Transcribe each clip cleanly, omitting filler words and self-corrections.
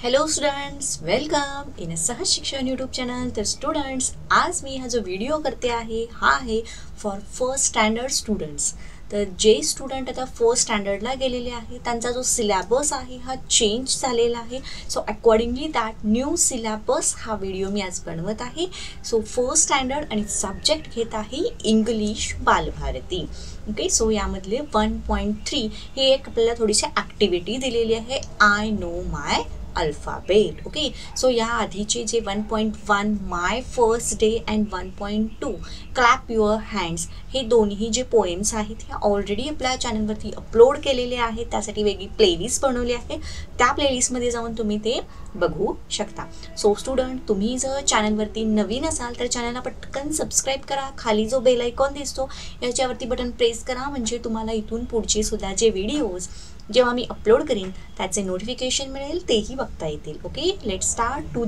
Hello students, welcome in सहज शिक्षण YouTube channel. तर स्टुडंट्स, आज मी हा जो व्हिडिओ करते आहे हा आहे फॉर फर्स्ट स्टँडर्ड स्टुडंट्स. तर जे स्टुडंट आता फर्स्ट स्टँडर्डला गेलेले आहे त्यांचा जो सिलेबस आहे हा चेंज झालेला आहे. So accordingly that new syllabus हा व्हिडिओ मी आज बनवत आहे. सो फर्स्ट स्टँडर्ड आणि सब्जेक्ट घेत आहे इंग्लिश बालभारती. ओके, सो यामधले 1.3 हे एक आपल्याला थोडीशी ॲक्टिव्हिटी दिलेली आहे, I know my alphabet. Okay, so या आधीचे जे 1.1 my first day and 1.2 clap your hands हे दोन्ही जे पोएम्स आहेत हे ऑलरेडी आपल्या चॅनलवरती अपलोड केलेले आहेत. त्यासाठी वेगळी प्लेलिस्ट बनवली आहे. त्या प्लेलिस्टमध्ये जाऊन तुम्ही ते बघू शकता. सो स्टुडंट, तुम्ही जर चॅनलवरती नवीन असाल तर चॅनलला पटकन सबस्क्राईब करा. खाली जो बेल आयकॉन दिसतो याच्यावरती बटन प्रेस करा, म्हणजे तुम्हाला इथून पुढचे सुद्धा जे व्हिडिओज जेव्हा मी अपलोड करीन त्याचे नोटिफिकेशन मिळेल, तेही बघता येतील. Okay, let's start to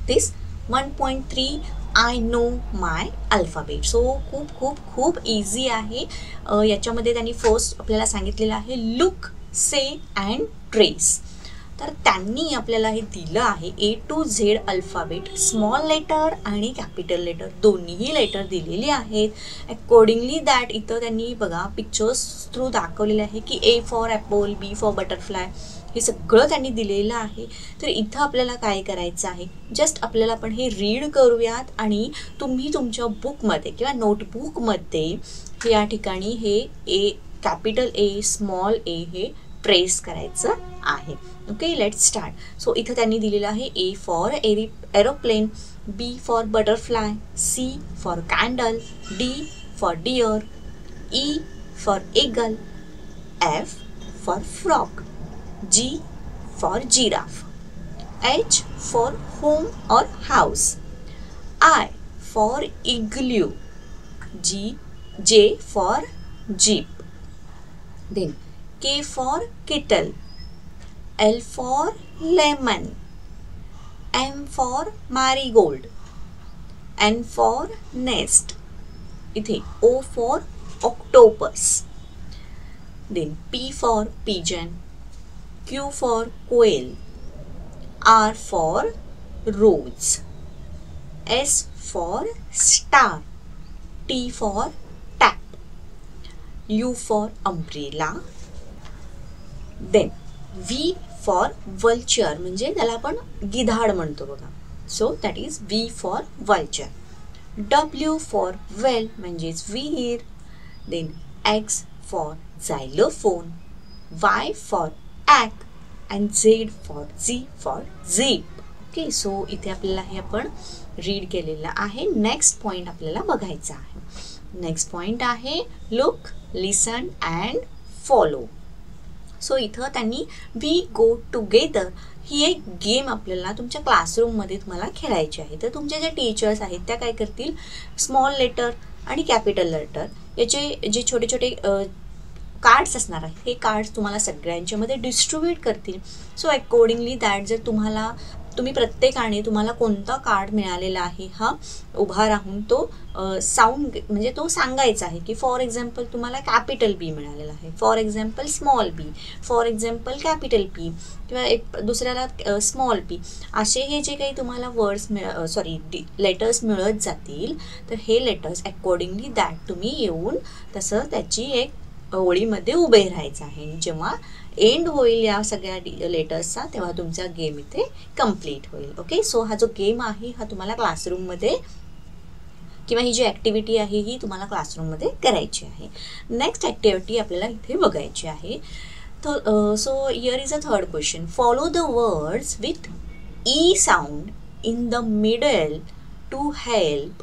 this 1.3 I know my alphabet. So खूप खूप खूप इझी आहे. याच्यामध्ये त्यांनी फर्स्ट आपल्याला सांगितलेलं आहे लुक, से अँड ट्रेस. तर त्यांनी आपल्याला हे दिलं आहे A to Z alphabet, small letter आणि कॅपिटल लेटर दोन्हीही लेटर दिलेली आहेत. अकॉर्डिंगली दॅट इथं त्यांनी बघा पिक्चर्स थ्रू दाखवलेले आहे की A for Apple, B for butterfly, हे सगळं त्यांनी दिलेलं आहे. तर इथं आपल्याला काय करायचं आहे, जस्ट आपल्याला आपण हे रीड करूयात आणि तुम्ही तुमच्या बुकमध्ये किंवा नोटबुकमध्ये या ठिकाणी हे ए कॅपिटल A स्मॉल ए हे ट्रेस करायचं आहे. Okay, let's start. सो इथं त्यांनी दिलेलं आहे A for aeroplane, B for butterfly, C for candle, D for deer, E for eagle, F for frog, G for giraffe, H for home और house, I for igloo, J for jeep, then K for kettle, L for lemon, M for marigold, N for nest, इथे O for octopus, then P for pigeon, Q for quail, R for rose, S for star, T for tap, U for umbrella, then V for vulture, म्हणजे त्याला आपण गिधाड म्हणतो बघा. So that is V for vulture. W for well म्हणजेच विहीर. Then X for xylophone, Y for yak and Z for zip. Okay, so इथे आपल्याला हे आपण रीड केलेलं आहे. नेक्स्ट पॉईंट आपल्याला बघायचा आहे. नेक्स्ट पॉईंट आहे look, listen and follow. So इथं त्यांनी वी गो टुगेदर ही एक गेम आपल्याला तुमच्या क्लासरूममध्ये तुम्हाला खेळायची आहे. तर तुमच्या ज्या टीचर्स आहेत त्या काय करतील, स्मॉल लेटर आणि कॅपिटल लेटर याचे जे छोटे छोटे कार्ड्स असणार आहेत हे कार्ड्स तुम्हाला सगळ्यांच्यामध्ये डिस्ट्रीब्यूट करतील. सो अकॉर्डिंगली दॅट जर तुम्ही प्रत्येकाने तुम्हाला कोणता कार्ड मिळालेला आहे हा उभा राहून तो साऊंड म्हणजे तो सांगायचा आहे की फॉर एक्झाम्पल तुम्हाला कॅपिटल बी मिळालेला आहे, for example small B, for example capital P किंवा एक दुसऱ्याला स्मॉल पी. असे हे जे काही तुम्हाला वर्ड्स लेटर्स मिळत जातील तर हे लेटर्स अकॉर्डिंगली दॅट तुम्ही येऊन तसं त्याची एक ओळीमध्ये उभे राहायचं आहे. जेव्हा एंड होईल या सगळ्या लेटर्सचा तेव्हा तुमचा गेम इथे कंप्लीट होईल. ओके, सो हा जो गेम आहे हा तुम्हाला क्लासरूममध्ये किंवा ही जी ॲक्टिव्हिटी आहे ही तुम्हाला क्लासरूममध्ये करायची आहे. नेक्स्ट ॲक्टिव्हिटी आपल्याला इथे बघायची आहे. तर so here is a third question. Follow the words with E sound in the middle to help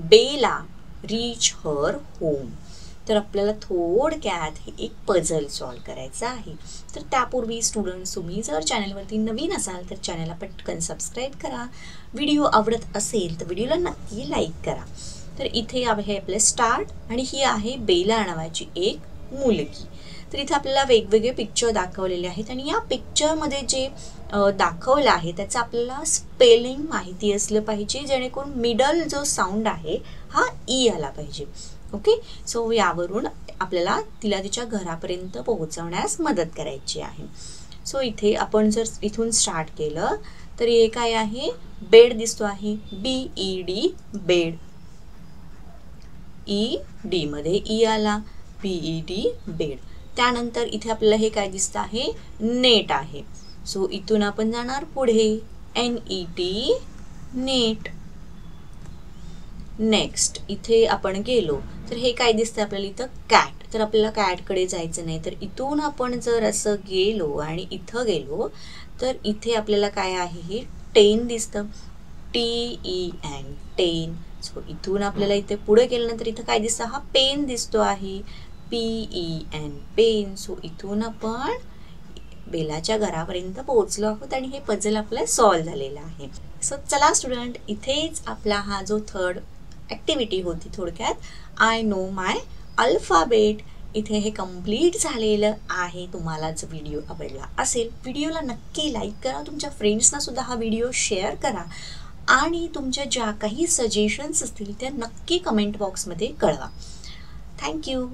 Bela reach her home. तर आपल्याला थोडक्यात हे एक पझल सॉल्व करायचं आहे. तर त्यापूर्वी स्टुडंट्स, तुम्ही जर चॅनलवरती नवीन असाल तर चॅनलला पटकन सबस्क्राईब करा. व्हिडिओ आवडत असेल तर व्हिडिओला नक्की लाईक करा. तर इथे आहे आपलं स्टार्ट आणि ही आहे बेला नावाची एक मुलगी. तर इथे आपल्याला वेगवेगळे पिक्चर दाखवलेले आहेत आणि या पिक्चरमध्ये जे दाखवलं आहे त्याचं आपल्याला स्पेलिंग माहिती असलं पाहिजे, जेणेकरून मिडल जो साऊंड आहे हा ई आला पाहिजे. ओके, सो यावरून आपल्याला तिला तिच्या घरापर्यंत पोहोचवण्यास मदत करायची आहे. सो इथे आपण जर इथून स्टार्ट केलं तर हे काय आहे, बेड दिसतो आहे, BED बेड, ED मध्ये ई आला, BED बेड. त्यानंतर इथे आपल्याला हे काय दिसतं आहे, नेट आहे. सो इथून आपण जाणार पुढे, NET नेट. नेक्स्ट इथे आपण गेलो तर हे काय दिसतं आपल्याला इथं, कॅट. तर आपल्याला कॅटकडे जायचं नाही, तर इथून आपण जर असं गेलो आणि इथं गेलो तर इथे आपल्याला काय आहे, हे 10 दिसतं, TEN 10. सो इथून आपल्याला इथे पुढे गेल्यानंतर इथं काय दिसतं, हा पेन दिसतो आहे, PEN पेन. सो इथून आपण बेलाच्या घरापर्यंत पोहोचलो आहोत आणि हे पझल आपलं सॉल्व झालेलं आहे. सो चला स्टुडंट, इथेच आपला हा जो थर्ड ॲक्टिव्हिटी होती थोडक्यात आय नो माय अल्फाबेट, इथे हे कंप्लीट झालेलं आहे. तुम्हाला जर व्हिडिओ आवडला असेल, व्हिडिओला नक्की लाईक करा, तुमच्या फ्रेंड्सना सुद्धा हा व्हिडिओ शेअर करा आणि तुमच्या ज्या काही सजेशन्स असतील त्या नक्की कमेंट बॉक्समध्ये कळवा. थँक्यू.